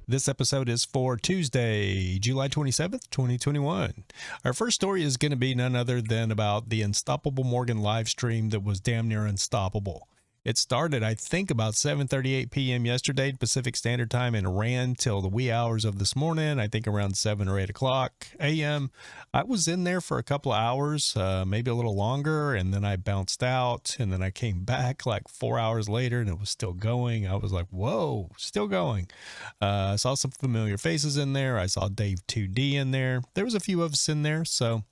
This episode is for Tuesday, July 27th, 2021. Our first story is going to be none other than about the Unstoppable Morgan live stream that was damn near unstoppable. It started, I think, about 7:38 p.m. yesterday, Pacific Standard Time, and ran till the wee hours of this morning, I think around 7 or 8 o'clock a.m. I was in there for a couple of hours, maybe a little longer, and then I bounced out, and then I came back like 4 hours later, and it was still going. I was like, whoa, still going. I saw some familiar faces in there. I saw Dave 2D in there. There was a few of us in there, so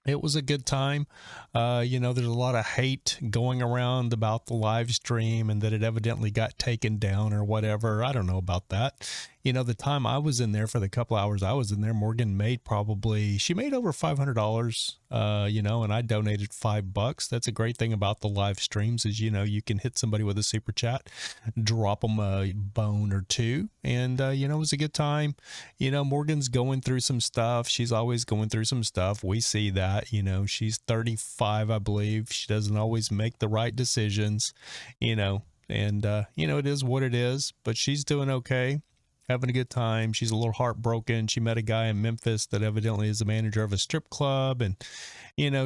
it was a good time. There's a lot of hate going around about the live stream and that it evidently got taken down or whatever. I don't know about that. The time I was in there for the couple hours I was in there, Morgan made she made over $500, and I donated $5. That's a great thing about the live streams is, you can hit somebody with a super chat, drop them a bone or two. And, it was a good time. Morgan's going through some stuff. She's always going through some stuff. We see that, she's 35, I believe. She doesn't always make the right decisions, and, it is what it is, but she's doing okay. Having a good time. She's a little heartbroken. She met a guy in Memphis that evidently is the manager of a strip club, and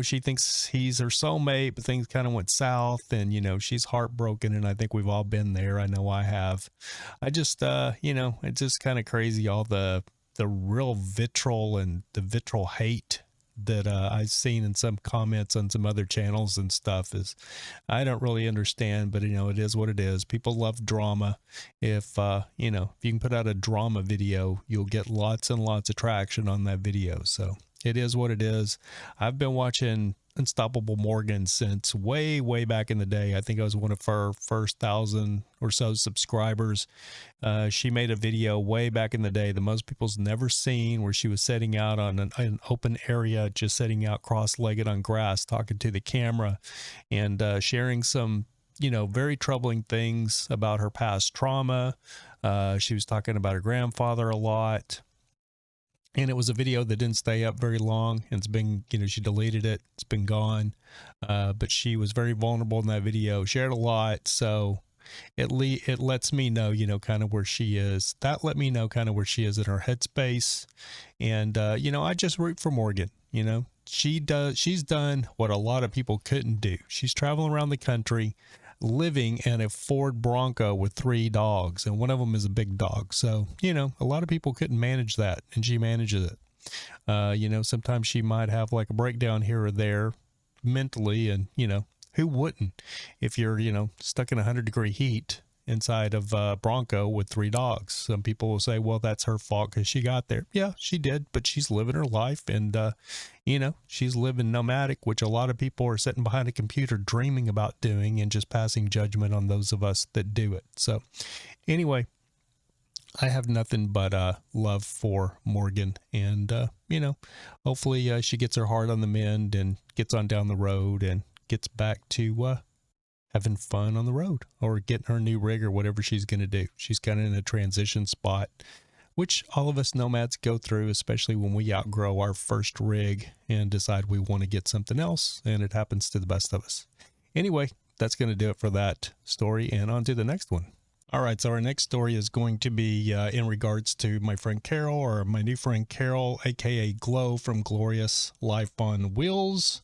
she thinks he's her soulmate, but things kind of went south, and she's heartbroken, and I think we've all been there. I know I have. I just it's just kind of crazy, all the real vitriol and the vitriol hate that I've seen in some comments on some other channels and stuff. Is I don't really understand, but it is what it is. People love drama. If if you can put out a drama video, you'll get lots and lots of traction on that video. So it is what it is. I've been watching Unstoppable Morgan since way back in the day. I think I was one of her first 1,000 or so subscribers. She made a video way back in the day that most people's never seen, where she was setting out on an open area, just sitting out cross-legged on grass, talking to the camera, and sharing some very troubling things about her past trauma. She was talking about her grandfather a lot. And it was a video that didn't stay up very long. And it's been, she deleted it. It's been gone. But she was very vulnerable in that video, shared a lot. So it lets me know, kind of where she is. That let me know kind of where she is in her headspace. And, I just root for Morgan. She's done what a lot of people couldn't do. She's traveling around the country, living in a Ford Bronco with 3 dogs, and one of them is a big dog. So, a lot of people couldn't manage that, and she manages it. Sometimes she might have like a breakdown here or there mentally, and, who wouldn't if you're, stuck in 100-degree heat inside of Bronco with 3 dogs. Some people will say, well, that's her fault because she got there. Yeah, she did, but she's living her life, and she's living nomadic, which a lot of people are sitting behind a computer dreaming about doing, and just passing judgment on those of us that do it. So anyway, I have nothing but love for Morgan, and hopefully she gets her heart on the mend and gets on down the road and gets back to having fun on the road, or getting her new rig or whatever she's going to do. She's kind of in a transition spot, which all of us nomads go through, especially when we outgrow our first rig and decide we want to get something else, and it happens to the best of us. Anyway, that's going to do it for that story, and on to the next one. All right, so our next story is going to be in regards to my friend Carol, or my new friend Carol, aka Glow from Glorious Life on Wheels.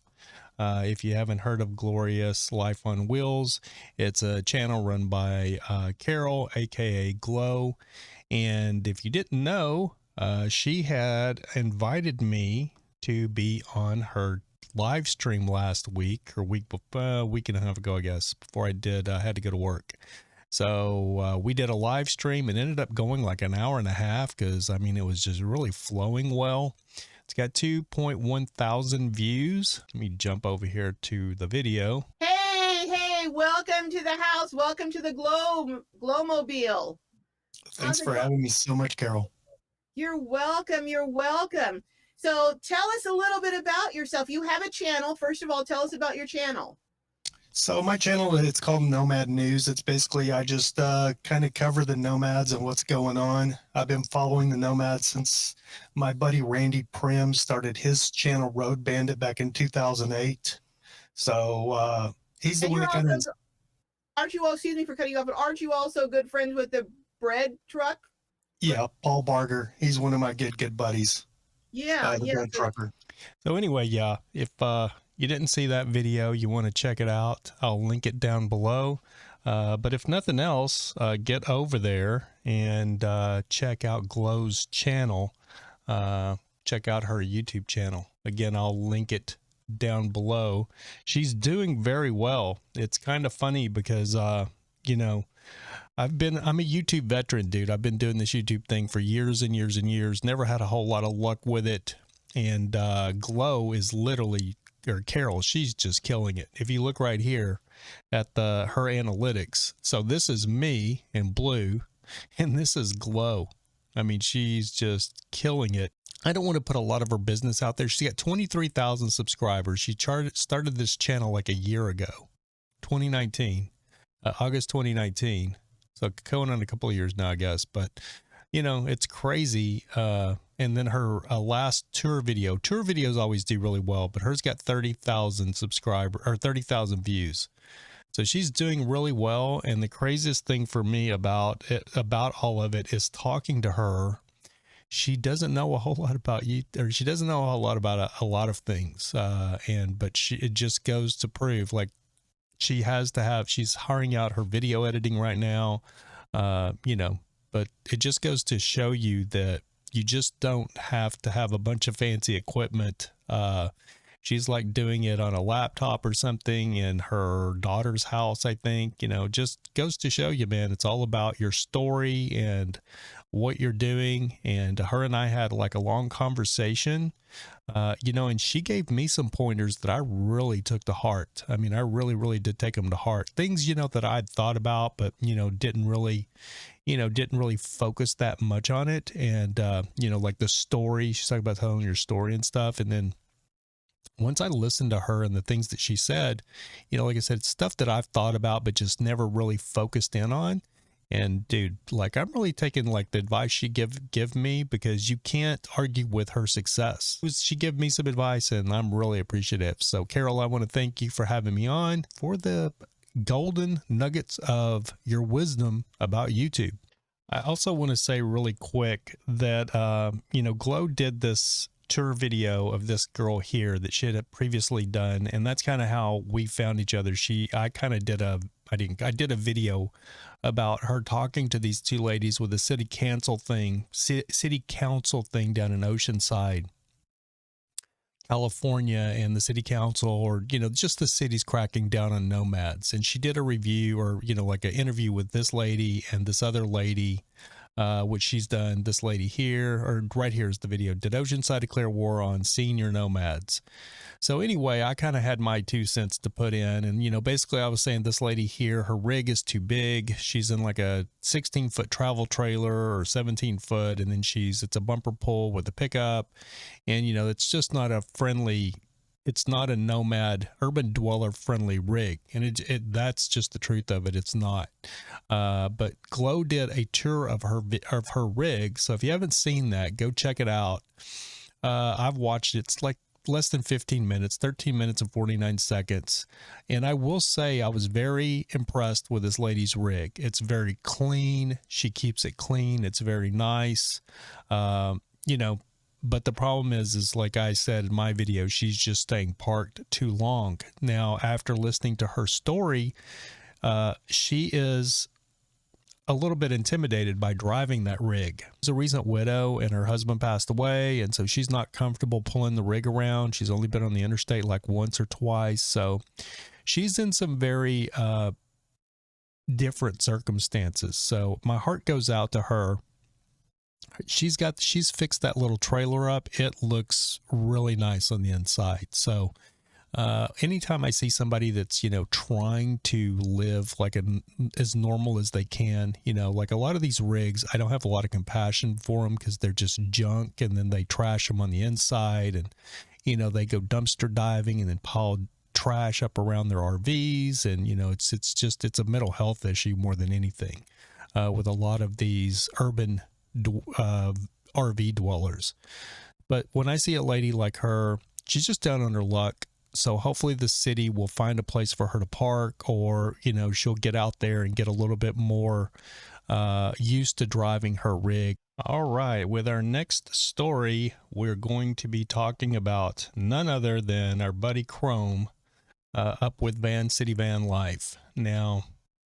If you haven't heard of Glorious Life on Wheels, it's a channel run by Carol, aka Glow. And if you didn't know, she had invited me to be on her live stream last week, or week and a half ago, I guess, before I had to go to work. So we did a live stream. It ended up going like an hour and a half because, it was just really flowing well. It's got 2.1 thousand views. Let me jump over here to the video. Hey, welcome to the house. Welcome to the Glowmobile. Thanks for having me so much, Carol. You're welcome. You're welcome. So tell us a little bit about yourself. You have a channel. First of all, tell us about your channel. So my channel, it's called Nomad News. It's basically, I just kind of cover the nomads and what's going on. I've been following the nomads since my buddy Randy Prim started his channel Road Bandit back in 2008. So he's the one that kind of... Aren't you all, excuse me for cutting you off, but aren't you also good friends with the bread truck? Yeah, Paul Barger. He's one of my good buddies. Yeah, The yeah. gun trucker. So anyway, yeah, if you didn't see that video, you want to check it out, I'll link it down below. But if nothing else, get over there and check out Glow's channel. Check out her YouTube channel. Again, I'll link it down below. She's doing very well. It's kind of funny because, you know, I'm a YouTube veteran, dude. I've been doing this YouTube thing for years and years and years. Never had a whole lot of luck with it. And Glow is literally, or Carol, she's just killing it. If you look right here at her analytics, so this is me in blue, and this is Glow. I mean, she's just killing it. I don't want to put a lot of her business out there. She's got 23,000 subscribers. She started this channel like a year ago, 2019, August 2019. So going on a couple of years now, I guess. But, you know, it's crazy. And then her last tour videos always do really well, but hers got 30,000 subscribers or 30,000 views. So she's doing really well. And the craziest thing for me about all of it is talking to her. She doesn't know a whole lot about you, or she doesn't know a whole lot about a lot of things. But it just goes to prove, like, she's hiring out her video editing right now, you know, but it just goes to show you that you just don't have to have a bunch of fancy equipment. She's like doing it on a laptop or something in her daughter's house, I think. You know, just goes to show you, man, it's all about your story and what you're doing. And her and I had like a long conversation, you know, and she gave me some pointers that I really took to heart. I mean, I really did take them to heart. Things, you know, that I'd thought about, but, you know, didn't really focus that much on it. And, you know, like the story, she's talking about telling your story and stuff. And then once I listened to her and the things that she said, you know, like I said, stuff that I've thought about, but just never really focused in on. And dude, like, I'm really taking like the advice she give me, because you can't argue with her success. She gave me some advice and I'm really appreciative. So Carol, I want to thank you for having me on for the golden nuggets of your wisdom about YouTube. I also want to say really quick that, you know, Glow did this tour video of this girl here that she had previously done, and that's kind of how we found each other. I did a video about her talking to these two ladies with a city council thing down in Oceanside, California, and the city council, or, you know, just the city's cracking down on nomads. And she did a review, or, you know, like an interview with this lady and this other lady, which she's done. This lady here, or right here is the video. Did Oceanside declare war on senior nomads? So anyway, I kind of had my 2 cents to put in. And, you know, basically I was saying this lady here, her rig is too big. She's in like a 16-foot travel trailer or 17-foot. And then it's a bumper pull with a pickup. And, you know, it's just not it's not a nomad, urban dweller friendly rig. And that's just the truth of it. It's not. But Glow did a tour of her rig. So if you haven't seen that, go check it out. I've watched it. It's like less than 15 minutes, 13 minutes and 49 seconds. And I will say I was very impressed with this lady's rig. It's very clean. She keeps it clean. It's very nice. You know, but the problem is like I said in my video, she's just staying parked too long. Now, after listening to her story, she is a little bit intimidated by driving that rig. She's a recent widow and her husband passed away, and so she's not comfortable pulling the rig around. She's only been on the interstate like once or twice. So she's in some very different circumstances. So my heart goes out to her. She's fixed that little trailer up. It looks really nice on the inside. So anytime I see somebody that's, you know, trying to live like as normal as they can, you know, like a lot of these rigs, I don't have a lot of compassion for them because they're just junk, and then they trash them on the inside, and, you know, they go dumpster diving and then pile trash up around their RVs. And, you know, it's a mental health issue more than anything with a lot of these urban RV dwellers. But when I see a lady like her, she's just down on her luck. So hopefully the city will find a place for her to park, or, you know, she'll get out there and get a little bit more used to driving her rig. All right, with our next story, we're going to be talking about none other than our buddy Chrome, up with VanCity VanLife. Now,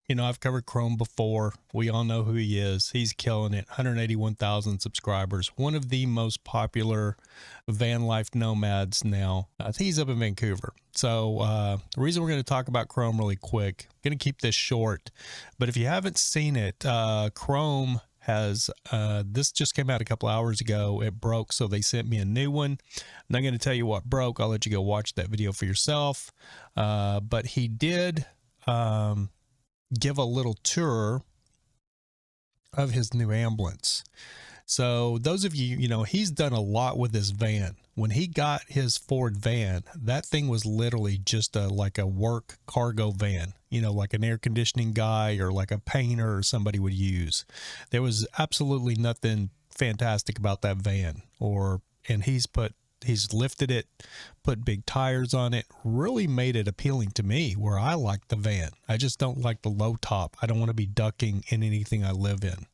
you know, I've covered Chrome before. We all know who he is. He's killing it. 181,000 subscribers. One of the most popular van life nomads now. He's up in Vancouver. So the reason we're going to talk about Chrome really quick, I'm going to keep this short, but if you haven't seen it, Chrome has, this just came out a couple hours ago. It broke, so they sent me a new one. I'm not going to tell you what broke. I'll let you go watch that video for yourself. But he did give a little tour of his new ambulance. So those of you, you know, he's done a lot with this van. When he got his Ford van, that thing was literally just like a work cargo van, you know, like an air conditioning guy or like a painter or somebody would use. There was absolutely nothing fantastic about that van. And he's lifted it, put big tires on it, really made it appealing to me, where I like the van. I just don't like the low top. I don't want to be ducking in anything I live in.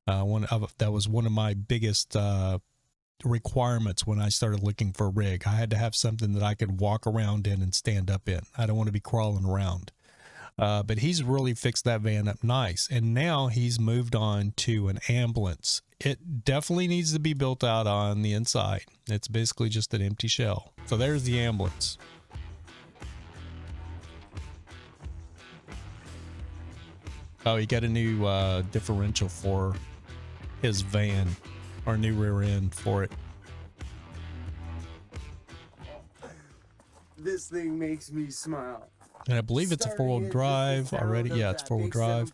That was one of my biggest requirements when I started looking for a rig. I had to have something that I could walk around in and stand up in. I don't want to be crawling around. But he's really fixed that van up nice. And now he's moved on to an ambulance. It definitely needs to be built out on the inside. It's basically just an empty shell. So there's the ambulance. Oh, he got a new differential for his van, or new rear end for it. This thing makes me smile. And I believe it's a four-wheel drive already. Yeah, it's four-wheel drive.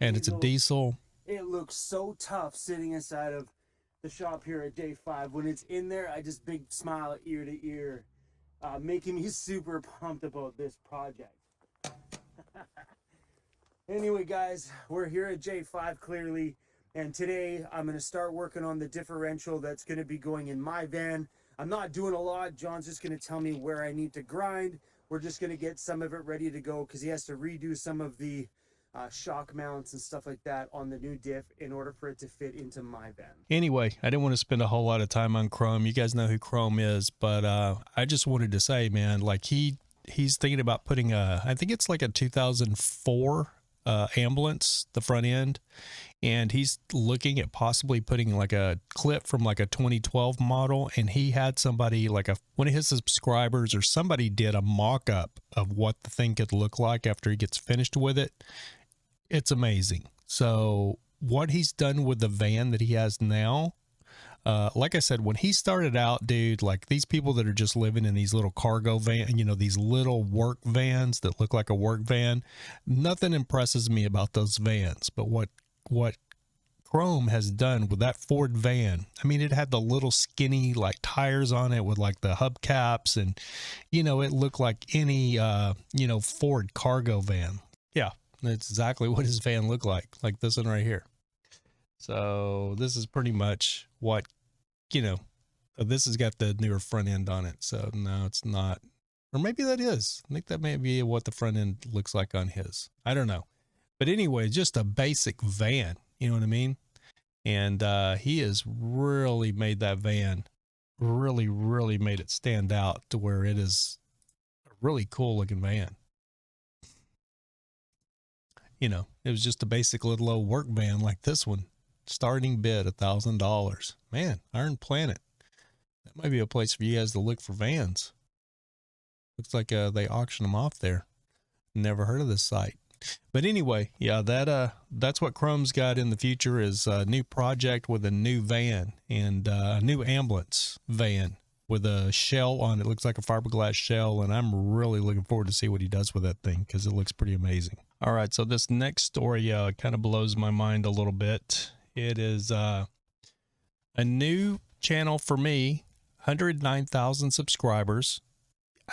And it's a diesel. It looks so tough sitting inside of the shop here at day 5. When it's in there, I just big smile ear to ear, making me super pumped about this project. Anyway, guys, we're here at J5 clearly, and today I'm going to start working on the differential that's going to be going in my van. I'm not doing a lot. John's just going to tell me where I need to grind. We're just going to get some of it ready to go because he has to redo some of the shock mounts and stuff like that on the new diff in order for it to fit into my van. Anyway, I didn't want to spend a whole lot of time on Chrome. You guys know who Chrome is, but I just wanted to say, man, like he's thinking about putting I think it's like a 2004 ambulance, the front end, and he's looking at possibly putting like a clip from like a 2012 model. And he had somebody, like one of his subscribers or somebody, did a mock-up of what the thing could look like after he gets finished with it. It's amazing. So what he's done with the van that he has now, like I said, when he started out, dude, like these people that are just living in these little cargo van, you know, these little work vans that look like a work van, nothing impresses me about those vans. But what Chrome has done with that Ford van, I mean, it had the little skinny like tires on it with like the hubcaps, and you know, it looked like any you know, Ford cargo van. Yeah, that's exactly what his van looked like this one right here. So this is pretty much what, you know, this has got the newer front end on it. So no, it's not, or maybe that is. I think that may be what the front end looks like on his. I don't know. But anyway, just a basic van, you know what I mean? And he has really made that van, really made it stand out to where it is a really cool looking van. You know, it was just a basic little old work van like this one. Starting bid $1,000. Man, Iron Planet. That might be a place for you guys to look for vans. Looks like they auction them off there. Never heard of this site. But anyway, yeah, that's what Chrome's got in the future, is a new project with a new van, and a new ambulance van with a shell on it. Looks like a fiberglass shell, and I'm really looking forward to see what he does with that thing, because it looks pretty amazing. All right, so this next story kind of blows my mind a little bit. It is a new channel for me, 109,000 subscribers,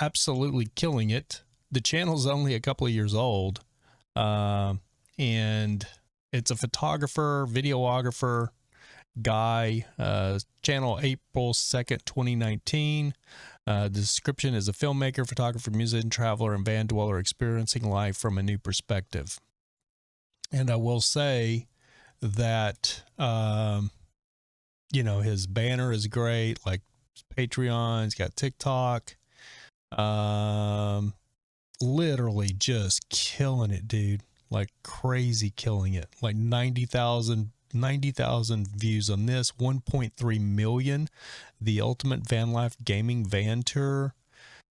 absolutely killing it. The channel's only a couple of years old, and it's a photographer, videographer guy, channel April 2nd, 2019. The description is a filmmaker, photographer, musician, traveler, and van dweller experiencing life from a new perspective. And I will say that you know, his banner is great, like Patreon, he's got TikTok. Literally just killing it, dude. Like crazy killing it. Like 90,000 views on this, 1.3 million. The Ultimate Van Life Gaming Van Tour.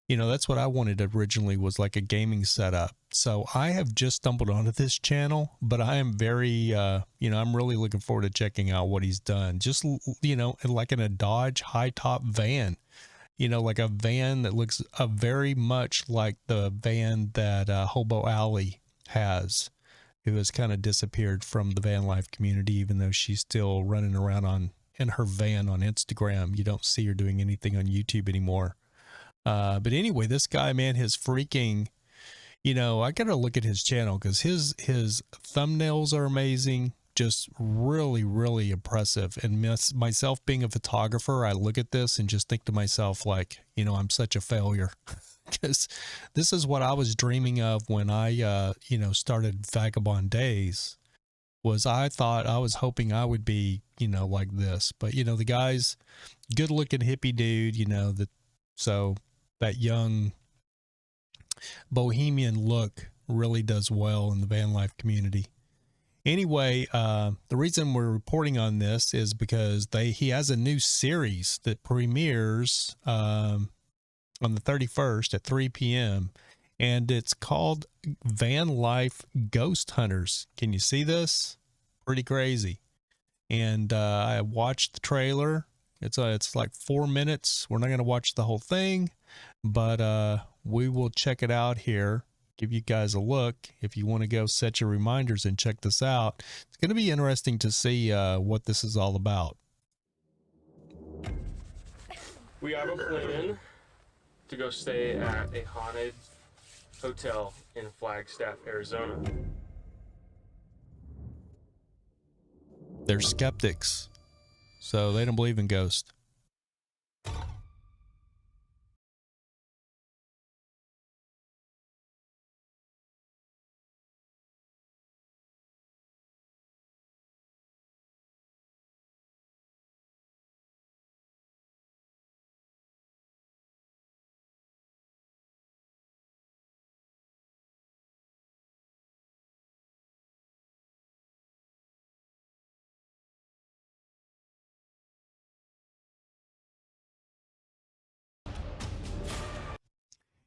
You know, that's what I wanted originally, was like a gaming setup. So I have just stumbled onto this channel, but I am very, you know, I'm really looking forward to checking out what he's done. Just, you know, like in a Dodge high top van, you know, like a van that looks very much like the van that Hobo Alley has, who has kind of disappeared from the van life community, even though she's still running around in her van on Instagram. You don't see her doing anything on YouTube anymore. But anyway, this guy, man, his freaking, you know, I gotta look at his channel because his thumbnails are amazing, just really, really impressive. And myself being a photographer, I look at this and just think to myself, like, you know, I'm such a failure, because this is what I was dreaming of when I, you know, started Vagabond Days. I was hoping I would be, you know, like this. But, you know, the guy's good looking hippie dude, you know, that young bohemian look really does well in the van life community. Anyway, the reason we're reporting on this is because he has a new series that premieres on the 31st at 3 p.m. and it's called Van Life Ghost Hunters. Can you see this? Pretty crazy. And I watched the trailer. It's like 4 minutes. We're not going to watch the whole thing, but we will check it out here, give you guys a look if you want to go set your reminders and check this out. It's going to be interesting to see what this is all about. We have a plan to go stay at a haunted hotel in Flagstaff, Arizona. They're skeptics, so they don't believe in ghosts.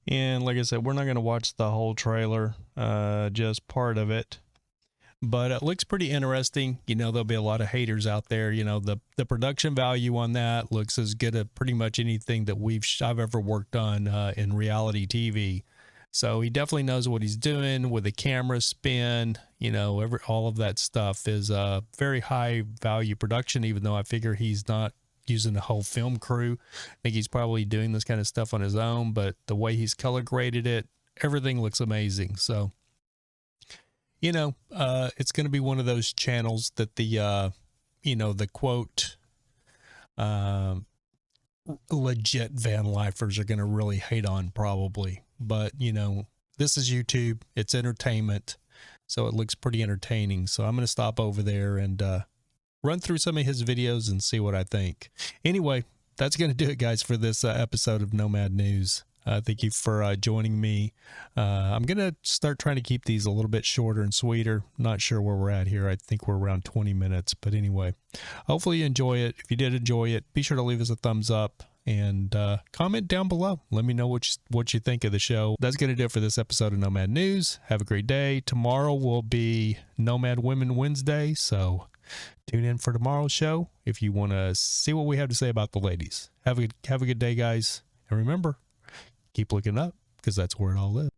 And like I said, we're not going to watch the whole trailer, just part of it. But it looks pretty interesting. You know, there'll be a lot of haters out there. You know, the production value on that looks as good as pretty much anything that I've ever worked on in reality TV. So he definitely knows what he's doing with the camera spin. You know, all of that stuff is very high value production, even though I figure he's not using the whole film crew. I think he's probably doing this kind of stuff on his own, but the way he's color graded it, everything looks amazing. So, you know, it's going to be one of those channels that the, you know, the quote, legit van lifers are going to really hate on probably. But, you know, this is YouTube. It's entertainment. So it looks pretty entertaining. So I'm going to stop over there and, run through some of his videos and see what I think. Anyway, that's going to do it, guys, for this episode of Nomad News. Thank you for joining me. I'm going to start trying to keep these a little bit shorter and sweeter. Not sure where we're at here. I think we're around 20 minutes. But anyway, hopefully you enjoy it. If you did enjoy it, be sure to leave us a thumbs up and comment down below. Let me know what you think of the show. That's going to do it for this episode of Nomad News. Have a great day. Tomorrow will be Nomad Women Wednesday, so tune in for tomorrow's show if you want to see what we have to say about the ladies. Have a good day, guys. And remember, keep looking up, because that's where it all lives.